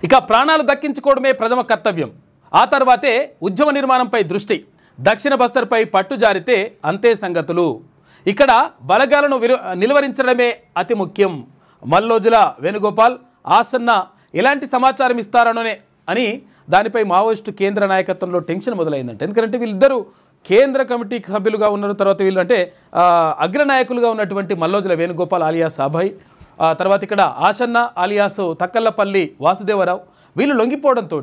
ఇక ప్రాణాలు దక్కించుకోవడమే ప్రథమ కర్తవ్యం, ఆ తర్వాతే ఉద్యమ నిర్మాణంపై దృష్టి. దక్షిణ బస్తర్పై పట్టు జారితే అంతే సంగతులు. ఇక్కడ బలగాలను నిలువరించడమే అతి ముఖ్యం. మల్లోజుల వేణుగోపాల్ ఆసన్న ఎలాంటి సమాచారం ఇస్తారనోనే అని దానిపై మావోయిస్టు కేంద్ర నాయకత్వంలో టెన్షన్ మొదలైందంటే, ఎందుకంటే వీళ్ళిద్దరూ కేంద్ర కమిటీ సభ్యులుగా ఉన్నారు. తర్వాత వీళ్ళు అంటే అగ్రనాయకులుగా ఉన్నటువంటి మల్లోజుల వేణుగోపాల్ ఆలియాస్ అభయ్, తర్వాత ఇక్కడ ఆసన్న ఆలియాస్ తక్కల్లపల్లి వాసుదేవరావు, వీళ్ళు లొంగిపోవడంతో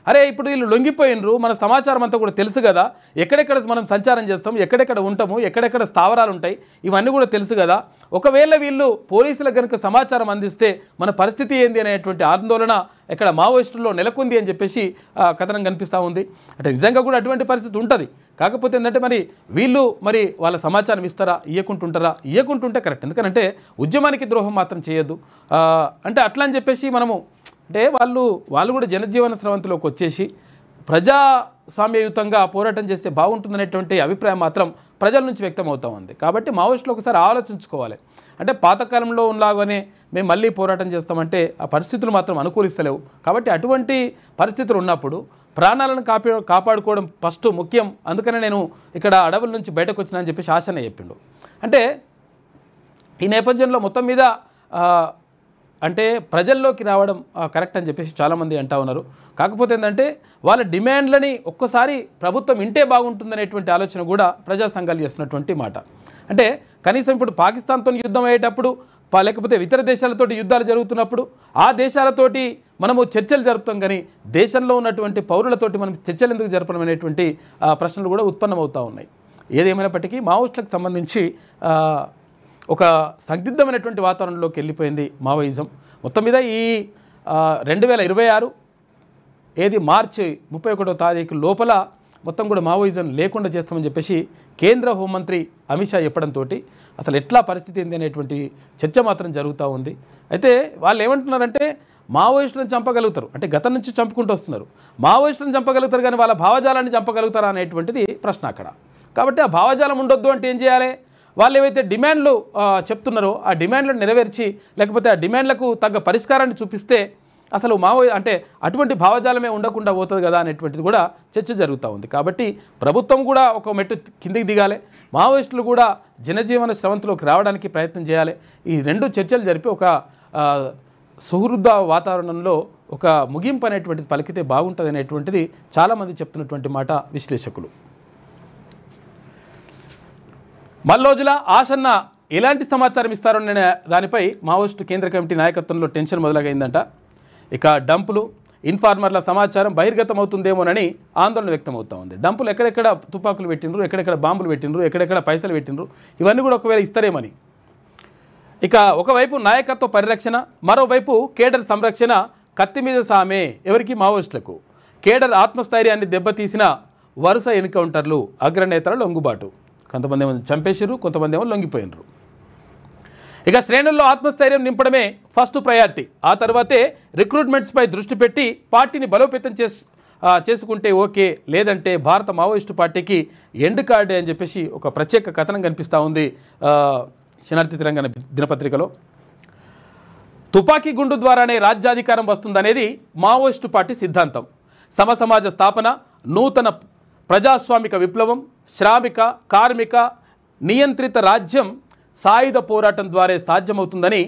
అరే ఇప్పుడు వీళ్ళు లొంగిపోయినరు, మన సమాచారం అంతా కూడా తెలుసు కదా, ఎక్కడెక్కడ మనం సంచారం చేస్తాం, ఎక్కడెక్కడ ఉంటాము, ఎక్కడెక్కడ స్థావరాలు ఉంటాయి, ఇవన్నీ కూడా తెలుసు కదా, ఒకవేళ వీళ్ళు పోలీసులకు కనుక సమాచారం అందిస్తే మన పరిస్థితి ఏంది అనేటువంటి ఆందోళన ఇక్కడ మావోయిస్టుల్లో నెలకొంది అని చెప్పేసి కథనం కనిపిస్తూ ఉంది. అంటే నిజంగా కూడా అటువంటి పరిస్థితి ఉంటుంది. కాకపోతే ఏంటంటే మరి వీళ్ళు మరి వాళ్ళ సమాచారం ఇస్తారా, ఇయ్యకుంటుంటే కరెక్ట్. ఎందుకంటే ఉద్యమానికి ద్రోహం మాత్రం చేయొద్దు. అంటే అట్లా అని చెప్పేసి మనము అంటే వాళ్ళు కూడా జనజీవన స్రవంతిలోకి వచ్చేసి ప్రజాస్వామ్యయుతంగా పోరాటం చేస్తే బాగుంటుందనేటువంటి అభిప్రాయం మాత్రం ప్రజల నుంచి వ్యక్తం అవుతూ ఉంది. కాబట్టి మావోయిస్టులు ఒకసారి ఆలోచించుకోవాలి. అంటే పాతకాలంలో ఉన్నలాగానే మేము మళ్ళీ పోరాటం చేస్తామంటే ఆ పరిస్థితులు మాత్రం అనుకూలిస్తలేవు. కాబట్టి అటువంటి పరిస్థితులు ఉన్నప్పుడు ప్రాణాలను కాపాడుకోవడం ఫస్ట్ ముఖ్యం. అందుకనే నేను ఇక్కడ అడవుల నుంచి బయటకు వచ్చినా అని చెప్పేసి ఆశనే చెప్పిండు. అంటే ఈ నేపథ్యంలో మొత్తం మీద అంటే ప్రజల్లోకి రావడం కరెక్ట్ అని చెప్పేసి చాలామంది అంటూ ఉన్నారు. కాకపోతే ఏంటంటే వాళ్ళ డిమాండ్లని ఒక్కసారి ప్రభుత్వం ఇంటే బాగుంటుందనేటువంటి ఆలోచన కూడా ప్రజా సంఘాలు చేస్తున్నటువంటి మాట. అంటే కనీసం ఇప్పుడు పాకిస్తాన్తో యుద్ధం అయ్యేటప్పుడు లేకపోతే ఇతర దేశాలతోటి యుద్ధాలు జరుగుతున్నప్పుడు ఆ దేశాలతోటి మనము చర్చలు జరుపుతాం, కానీ దేశంలో ఉన్నటువంటి పౌరులతోటి మనం చర్చలు ఎందుకు జరపడం అనేటువంటి ప్రశ్నలు కూడా ఉత్పన్నమవుతూ ఉన్నాయి. ఏదేమైనప్పటికీ మావోయిస్టులకు సంబంధించి ఒక సందిగ్ధమైనటువంటి వాతావరణంలోకి వెళ్ళిపోయింది మావోయిజం. మొత్తం మీద ఈ 2026 మార్చి 31వ తారీఖు లోపల మొత్తం కూడా మావోయిజం లేకుండా చేస్తామని చెప్పేసి కేంద్ర హోంమంత్రి అమిత్ షా చెప్పడంతో అసలు ఎట్లా పరిస్థితి ఏంది అనేటువంటి చర్చ మాత్రం జరుగుతూ ఉంది. అయితే వాళ్ళు ఏమంటున్నారంటే మావోయిస్టులను చంపగలుగుతారు, అంటే గతం నుంచి చంపుకుంటూ వస్తున్నారు, మావోయిస్టులను చంపగలుగుతారు కానీ వాళ్ళ భావజాలాన్ని చంపగలుగుతారా అనేటువంటిది ప్రశ్న అక్కడ. కాబట్టి ఆ భావజాలం ఉండొద్దు అంటే ఏం చేయాలి? వాళ్ళు ఏవైతే డిమాండ్లు చెప్తున్నారో ఆ డిమాండ్లను నెరవేర్చి లేకపోతే ఆ డిమాండ్లకు తగ్గ పరిష్కారాన్ని చూపిస్తే అసలు అంటే అటువంటి భావజాలమే ఉండకుండా పోతుంది కదా అనేటువంటిది కూడా చర్చ జరుగుతూ ఉంది. కాబట్టి ప్రభుత్వం కూడా ఒక మెట్టు కిందికి దిగాలి, మావోయిస్టులు కూడా జనజీవన స్రవంతిలోకి రావడానికి ప్రయత్నం చేయాలి. ఈ రెండు చర్చలు జరిపి ఒక సుహృద వాతావరణంలో ఒక ముగింపు అనేటువంటిది పలికితే బాగుంటుంది అనేటువంటిది చాలామంది చెప్తున్నటువంటి మాట విశ్లేషకులు. మల్లోజుల ఆసన్న ఎలాంటి సమాచారం ఇస్తారనే దానిపై మావోయిస్టు కేంద్ర కమిటీ నాయకత్వంలో టెన్షన్ మొదలైందంట. ఇక డంపులు ఇన్ఫార్మర్ల సమాచారం బహిర్గతం అవుతుందేమోనని ఆందోళన వ్యక్తమవుతూ ఉంది. డంపులు ఎక్కడెక్కడ తుపాకులు పెట్టినరు, ఎక్కడెక్కడ బాంబులు పెట్టినరు, ఎక్కడెక్కడ పైసలు పెట్టినరు, ఇవన్నీ కూడా ఒకవేళ ఇస్తారేమని. ఇక ఒకవైపు నాయకత్వ పరిరక్షణ, మరోవైపు కేడర్ సంరక్షణ కత్తి మీద సామే ఎవరికి? మావోయిస్టులకు. కేడర్ ఆత్మస్థైర్యాన్ని దెబ్బతీసిన వరుస ఎన్కౌంటర్లు, అగ్రనేతల లొంగుబాటు. కొంతమంది ఏమో చంపేసారు, కొంతమంది ఏమో లొంగిపోయినరు. ఇక శ్రేణుల్లో ఆత్మస్థైర్యం నింపడమే ఫస్ట్ ప్రయారిటీ. ఆ తర్వాతే రిక్రూట్మెంట్స్పై దృష్టి పెట్టి పార్టీని బలోపేతం చేసుకుంటే ఓకే, లేదంటే భారత మావోయిస్టు పార్టీకి ఎండ్ కార్డే అని చెప్పేసి ఒక ప్రత్యేక కథనం కనిపిస్తూ ఉంది శనార్థి తెలంగాణ దినపత్రికలో. తుపాకీ గుండు ద్వారానే రాజ్యాధికారం వస్తుందనేది మావోయిస్టు పార్టీ సిద్ధాంతం. సమసమాజ స్థాపన, నూతన ప్రజాస్వామిక విప్లవం, శ్రామిక కార్మిక నియంత్రిత రాజ్యం సాయుధ పోరాటం ద్వారా సాధ్యమవుతుందని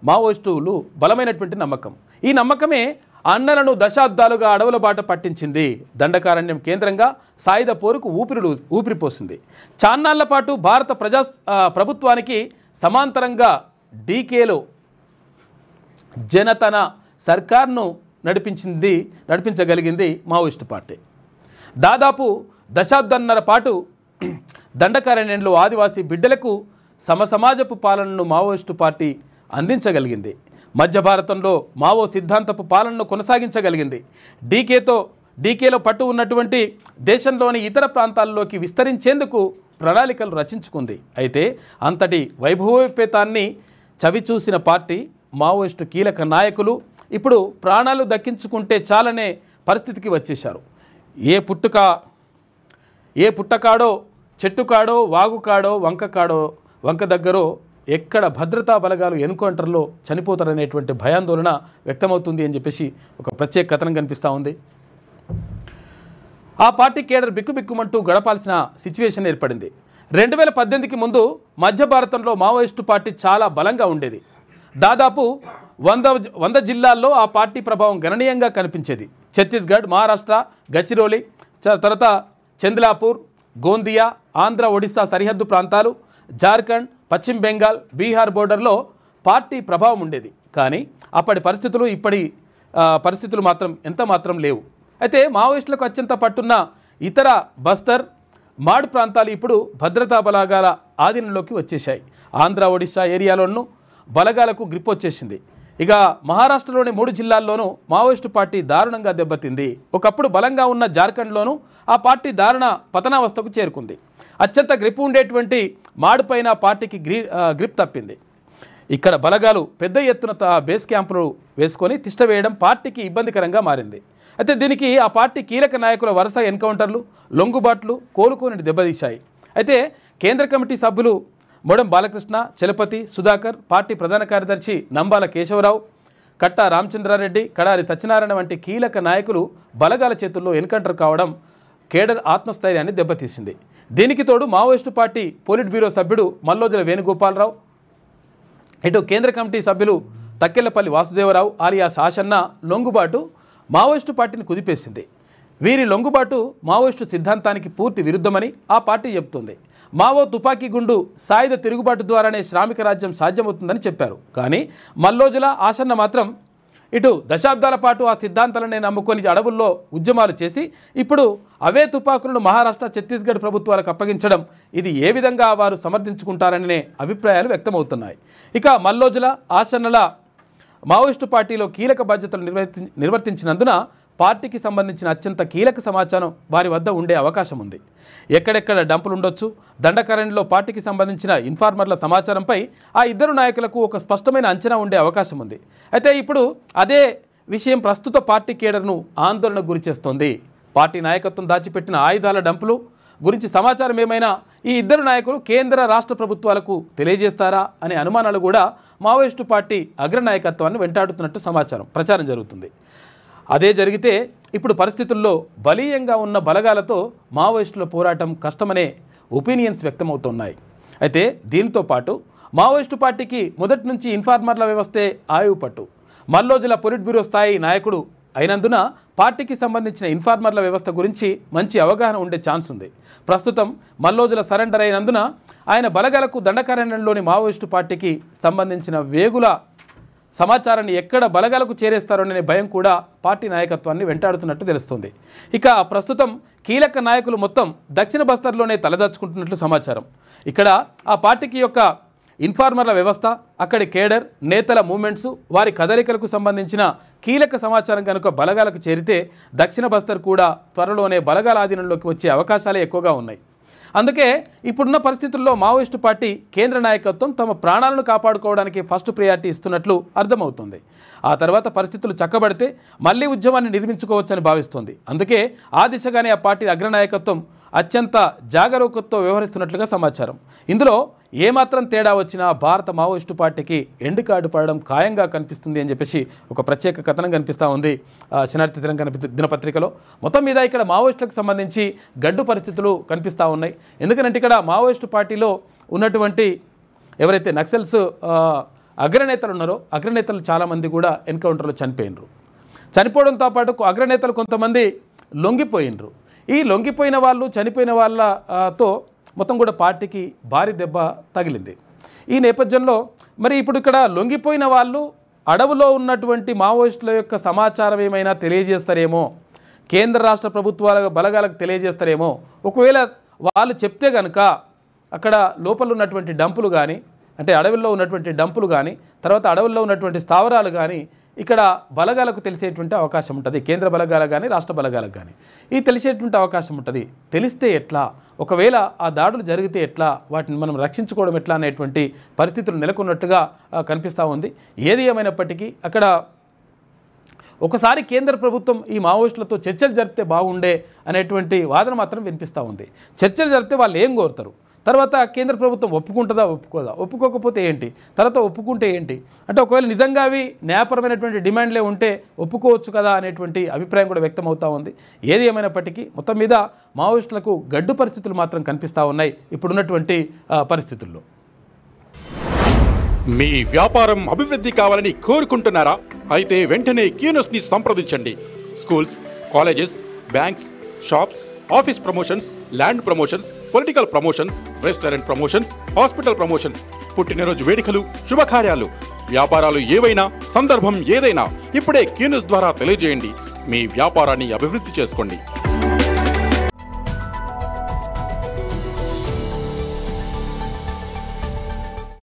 మావోయిస్టులు బలమైనటువంటి నమ్మకం. ఈ నమ్మకమే అన్నలను దశాబ్దాలుగా అడవుల బాట పట్టించింది. దండకారణ్యం కేంద్రంగా సాయుధ పోరుకు ఊపిరిపోసింది. చాన్నాళ్ల పాటు భారత ప్రభుత్వానికి సమాంతరంగా డీకేలో జనతన సర్కార్ను నడిపించగలిగింది మావోయిస్టు పార్టీ. దాదాపు దశాబ్దన్నర పాటు దండకారణ్యంలో ఆదివాసీ బిడ్డలకు సమసమాజపు పాలనను మావోయిస్టు పార్టీ అందించగలిగింది. మధ్య భారతంలో మావో సిద్ధాంతపు పాలనను కొనసాగించగలిగింది. డీకేలో పట్టు ఉన్నటువంటి దేశంలోని ఇతర ప్రాంతాల్లోకి విస్తరించేందుకు ప్రణాళికలు రచించుకుంది. అయితే అంతటి వైభవోపేతాన్ని చవిచూసిన పార్టీ మావోయిస్టు కీలక నాయకులు ఇప్పుడు ప్రాణాలు దక్కించుకుంటే చాలనే పరిస్థితికి వచ్చేశారు. ఏ పుట్టకాడో చెట్టుకాడో వాగుకాడో వంక దగ్గరో ఎక్కడ భద్రతా బలగాలు ఎన్కౌంటర్లో చనిపోతారనేటువంటి భయాందోళన వ్యక్తమవుతుంది అని చెప్పేసి ఒక ప్రత్యేక కథనం కనిపిస్తూ ఉంది. ఆ పార్టీ కేడర్ బిక్కుబిక్కుమంటూ గడపాల్సిన సిచ్యువేషన్ ఏర్పడింది. 2018కి ముందు మధ్య భారతంలో మావోయిస్టు పార్టీ చాలా బలంగా ఉండేది. దాదాపు 100 జిల్లాల్లో ఆ పార్టీ ప్రభావం గణనీయంగా కనిపించేది. ఛత్తీస్గఢ్, మహారాష్ట్ర, గచ్చిరోలి, తర్వాత చంద్లాపూర్, గోందియా, ఆంధ్ర, ఒడిశా సరిహద్దు ప్రాంతాలు, జార్ఖండ్, పశ్చిమ బెంగాల్, బీహార్ బోర్డర్లో పార్టీ ప్రభావం ఉండేది. కానీ అప్పటి పరిస్థితులు ఇప్పటి పరిస్థితులు మాత్రం ఎంత మాత్రం లేవు. అయితే మావోయిస్టులకు అత్యంత పట్టున్న ఇతర బస్తర్, మాడ్ ప్రాంతాలు ఇప్పుడు భద్రతా బలగాల ఆధీనంలోకి వచ్చేశాయి. ఆంధ్ర, ఒడిశా ఏరియాలోనూ బలగాలకు గ్రిప్ వచ్చేసింది. ఇక మహారాష్ట్రలోని 3 జిల్లాల్లోనూ మావోయిస్టు పార్టీ దారుణంగా దెబ్బతింది. ఒకప్పుడు బలంగా ఉన్న జార్ఖండ్లోనూ ఆ పార్టీ దారుణ పతనావస్థకు చేరుకుంది. అత్యంత గ్రిప్ ఉండేటువంటి మాడ్ పైన పార్టీకి గ్రిప్ తప్పింది. ఇక్కడ బలగాలు పెద్ద ఎత్తున బేస్ క్యాంపులు వేసుకొని తిష్టవేయడం పార్టీకి ఇబ్బందికరంగా మారింది. అయితే దీనికి ఆ పార్టీ కీలక నాయకుల వరుస ఎన్కౌంటర్లు, లొంగుబాట్లు కోలుకోని దెబ్బతీశాయి. అయితే కేంద్ర కమిటీ సభ్యులు మొడం బాలకృష్ణ, చలపతి, సుధాకర్, పార్టీ ప్రధాన కార్యదర్శి నంబాల కేశవరావు, కట్టా రామచంద్రారెడ్డి, కడారి సత్యనారాయణ వంటి కీలక నాయకులు బలగాల చేతుల్లో ఎన్కౌంటర్ కావడం కేడర్ ఆత్మస్థైర్యాన్ని దెబ్బతీసింది. దీనికి తోడు మావోయిస్టు పార్టీ పోలిట్ బ్యూరో సభ్యుడు మల్లోజుల వేణుగోపాలరావు, ఇటు కేంద్ర కమిటీ సభ్యులు తక్కెళ్లపల్లి వాసుదేవరావు ఆలియాస్ ఆశన్న లొంగుబాటు మావోయిస్టు పార్టీని కుదిపేసింది. వీరి లొంగుబాటు మావోయిస్టు సిద్ధాంతానికి పూర్తి విరుద్ధమని ఆ పార్టీ చెబుతుంది. మావో తుపాకీ గుండు సాయుధ తిరుగుబాటు ద్వారానే శ్రామిక రాజ్యం సాధ్యమవుతుందని చెప్పారు. కానీ మల్లోజుల ఆశన్న మాత్రం ఇటు దశాబ్దాల పాటు ఆ సిద్ధాంతాలనే నమ్ముకొని అడవుల్లో ఉద్యమాలు చేసి ఇప్పుడు అవే తుపాకులను మహారాష్ట్ర, ఛత్తీస్గఢ్ ప్రభుత్వాలకు అప్పగించడం ఇది ఏ విధంగా వారు సమర్థించుకుంటారనే అభిప్రాయాలు వ్యక్తమవుతున్నాయి. ఇక మల్లోజుల, ఆశన్నల మావోయిస్టు పార్టీలో కీలక బాధ్యతలు నిర్వర్తించినందున పార్టీకి సంబంధించిన అత్యంత కీలక సమాచారం వారి వద్ద ఉండే అవకాశం ఉంది. ఎక్కడెక్కడ డంపులు ఉండొచ్చు, దండకారణ్యంలో పార్టీకి సంబంధించిన ఇన్ఫార్మర్ల సమాచారంపై ఆ ఇద్దరు నాయకులకు ఒక స్పష్టమైన అంచనా ఉండే అవకాశం ఉంది. అయితే ఇప్పుడు అదే విషయం ప్రస్తుత పార్టీ కేడర్ను ఆందోళనకు గురిచేస్తోంది. పార్టీ నాయకత్వం దాచిపెట్టిన ఆయుధాల డంపులు గురించి సమాచారం ఏమైనా ఈ ఇద్దరు నాయకులు కేంద్ర రాష్ట్ర ప్రభుత్వాలకు తెలియజేస్తారా అనే అనుమానాలు కూడా మావోయిస్టు పార్టీ అగ్రనాయకత్వాన్ని వెంటాడుతున్నట్టు ప్రచారం జరుగుతుంది. అదే జరిగితే ఇప్పుడు పరిస్థితుల్లో బలీయంగా ఉన్న బలగాలతో మావోయిస్టుల పోరాటం కష్టమనే ఒపీనియన్స్ వ్యక్తమవుతున్నాయి. అయితే దీంతో పాటు మావోయిస్టు పార్టీకి మొదటి నుంచి ఇన్ఫార్మర్ల వ్యవస్థే ఆయువు పట్టు. మల్లోజుల పొలిట్ బ్యూరో స్థాయి నాయకుడు అయినందున పార్టీకి సంబంధించిన ఇన్ఫార్మర్ల వ్యవస్థ గురించి మంచి అవగాహన ఉండే ఛాన్స్ ఉంది. ప్రస్తుతం మల్లోజుల సరెండర్ అయినందున ఆయన బలగాలకు దండకారణ్యంలోని మావోయిస్టు పార్టీకి సంబంధించిన వేగుల సమాచారాన్ని ఎక్కడ బలగాలకు చేరేస్తారోననే భయం కూడా పార్టీ నాయకత్వాన్ని వెంటాడుతున్నట్టు తెలుస్తుంది. ఇక ప్రస్తుతం కీలక నాయకులు మొత్తం దక్షిణ బస్తర్లోనే తలదాచుకుంటున్నట్లు సమాచారం. ఇక్కడ ఆ పార్టీకి యొక్క ఇన్ఫార్మర్ల వ్యవస్థ, అక్కడి కేడర్ నేతల మూమెంట్స్, వారి కదలికలకు సంబంధించిన కీలక సమాచారం కనుక బలగాలకు చేరితే దక్షిణ బస్తర్ కూడా త్వరలోనే బలగాల ఆధీనంలోకి వచ్చే అవకాశాలే ఎక్కువగా ఉన్నాయి. అందుకే ఇప్పుడున్న పరిస్థితుల్లో మావోయిస్టు పార్టీ కేంద్ర నాయకత్వం తమ ప్రాణాలను కాపాడుకోవడానికి ఫస్ట్ ప్రయారిటీ ఇస్తున్నట్లు అర్థమవుతుంది. ఆ తర్వాత పరిస్థితులు చక్కబడితే మళ్లీ ఉద్యమాన్ని నిర్మించుకోవచ్చని భావిస్తోంది. అందుకే ఆ దిశగానే ఆ పార్టీ అగ్రనాయకత్వం అత్యంత జాగరూకతతో వ్యవహరిస్తున్నట్లుగా సమాచారం. ఇందులో ఏమాత్రం తేడా వచ్చినా భారత మావోయిస్టు పార్టీకి ఎండ్ కార్డు పడడం ఖాయంగా కనిపిస్తుంది అని చెప్పేసి ఒక ప్రత్యేక కథనం కనిపిస్తూ ఉంది శనార్థి తెలంగాణ దినపత్రికలో. మొత్తం మీద ఇక్కడ మావోయిస్టులకు సంబంధించి గడ్డు పరిస్థితులు కనిపిస్తూ ఉన్నాయి. ఎందుకంటే ఇక్కడ మావోయిస్టు పార్టీలో ఉన్నటువంటి ఎవరైతే నక్సల్స్ అగ్రనేతలు ఉన్నారో అగ్రనేతలు చాలామంది కూడా ఎన్కౌంటర్లో చనిపోవడంతో పాటు అగ్రనేతలు కొంతమంది లొంగిపోయినరు. ఈ లొంగిపోయిన వాళ్ళు, చనిపోయిన వాళ్ళతో మొత్తం కూడా పార్టీకి భారీ దెబ్బ తగిలింది. ఈ నేపథ్యంలో మరి ఇప్పుడు ఇక్కడ లొంగిపోయిన వాళ్ళు అడవులో ఉన్నటువంటి మావోయిస్టుల యొక్క సమాచారం ఏమైనా తెలియజేస్తారేమో, కేంద్ర రాష్ట్ర ప్రభుత్వాల బలగాలకు తెలియజేస్తారేమో. ఒకవేళ వాళ్ళు చెప్తే కనుక అక్కడ లోపల ఉన్నటువంటి డంపులు కానీ, అంటే అడవుల్లో ఉన్నటువంటి డంపులు కానీ, తర్వాత అడవుల్లో ఉన్నటువంటి స్థావరాలు కానీ ఇక్కడ బలగాలకు తెలిసేటువంటి అవకాశం ఉంటుంది. కేంద్ర బలగాలకు కానీ రాష్ట్ర బలగాలకు కానీ ఈ తెలిసేటువంటి అవకాశం ఉంటుంది. తెలిస్తే ఎట్లా, ఒకవేళ ఆ దాడులు జరిగితే ఎట్లా, వాటిని మనం రక్షించుకోవడం ఎట్లా అనేటువంటి పరిస్థితులు నెలకొన్నట్టుగా కనిపిస్తూ ఉంది. ఏది ఏమైనప్పటికీ అక్కడ ఒకసారి కేంద్ర ప్రభుత్వం ఈ మావోయిస్టులతో చర్చలు జరిపితే బాగుండే అనేటువంటి వాదన మాత్రం వినిపిస్తూ ఉంది. చర్చలు జరిపితే వాళ్ళు ఏం కోరుతారు? తర్వాత కేంద్ర ప్రభుత్వం ఒప్పుకుంటుందా ఒప్పుకోదా, ఒప్పుకోకపోతే ఏంటి, తర్వాత ఒప్పుకుంటే ఏంటి, అంటే ఒకవేళ నిజంగా అవి న్యాయపరమైనటువంటి డిమాండ్లే ఉంటే ఒప్పుకోవచ్చు కదా అనేటువంటి అభిప్రాయం కూడా వ్యక్తం అవుతూ ఉంది. ఏది ఏమైనప్పటికీ మొత్తం మీద మావోయిస్టులకు గడ్డు పరిస్థితులు మాత్రం కనిపిస్తూ ఉన్నాయి ఇప్పుడున్నటువంటి పరిస్థితుల్లో. మీ వ్యాపారం అభివృద్ధి కావాలని కోరుకుంటున్నారా? అయితే వెంటనే క్యూన్యూస్ని సంప్రదించండి. Schools, colleges, banks, shops, office promotions, land promotions, political promotions, restaurant promotions, hospital promotions, పుట్టినరోజు వేడుకలు, శుభకార్యాలు, వ్యాపారాలు ఏవైనా, సందర్భం ఏదైనా ఇప్పుడే క్యూన్యూస్ ద్వారా తెలియజేయండి. మీ వ్యాపారాన్ని అభివృద్ధి చేసుకోండి.